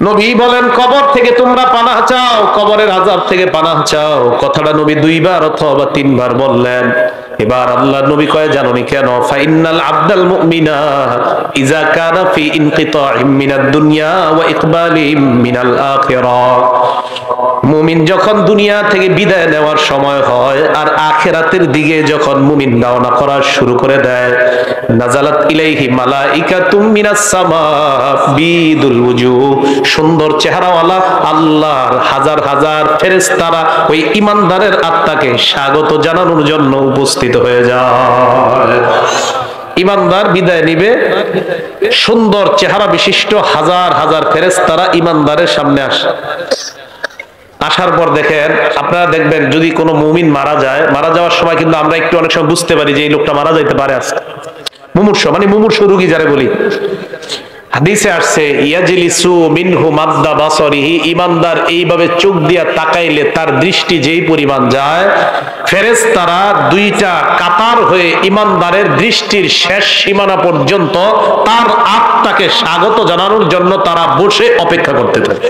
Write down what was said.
নবী বলেন কবর থেকে তোমরা পানাহ চাও, কবরের আযাব থেকে পানাহ চাও। কথাটা নবী দুইবার অথবা তিনবার বললেন। এবার আল্লাহ নবী কয় জানোনি কেন? ফাইনাল আবদাল মুমিনা ইজা কানা ফি ইনকিতাইম মিনাদ দুনিয়া ওয়া ইকবালিম মিনাল আখিরাহ। মুমিন যখন দুনিয়া থেকে বিদায় নেওয়ার সময় হয় আর আখিরাতের দিকে যখন মুমিন রওনা করা শুরু করে দেয়, নাজালাত ইলাইহি মালাইকাতুম মিনাস সামা বিদুল ওয়ুজুহ, সুন্দর চেহারাওয়ালা আল্লাহর হাজার হাজার ফেরেশতারা ওই ঈমানদারের আত্মাকে স্বাগত জানানোর জন্য উপস্থিত হয়ে যায়। ঈমানদার বিদায় নিবে, সুন্দর চেহারা বিশিষ্ট হাজার হাজার ফেরেশতারা ঈমানদারের সামনে আসে। আসার পর দেখেন, আপনারা দেখবেন যদি কোনো মুমিন মারা যায়, মারা যাওয়ার সময় কিন্তু আমরা একটু অনেক সময় বুঝতে পারি যে এই লোকটা মারা যাইতে পারে আজকে। মুমূর্ষু মানে মুমূর্ষু রোগী যারা বলি, হাদিসে আসছে ইয়াজলিসু মিনহু মাদ্দা বাসরিহি, ঈমানদার এইভাবে চোখ দিয়া তাকাইলে তার দৃষ্টি যেই পরিমাণ যায়, ফেরেশতারা দুইটা কাতার হয়ে ঈমানদারের দৃষ্টির শেষ সীমানা পর্যন্ত তার আত্মাকে স্বাগত জানানোর জন্য তারা বসে অপেক্ষা করতে থাকে।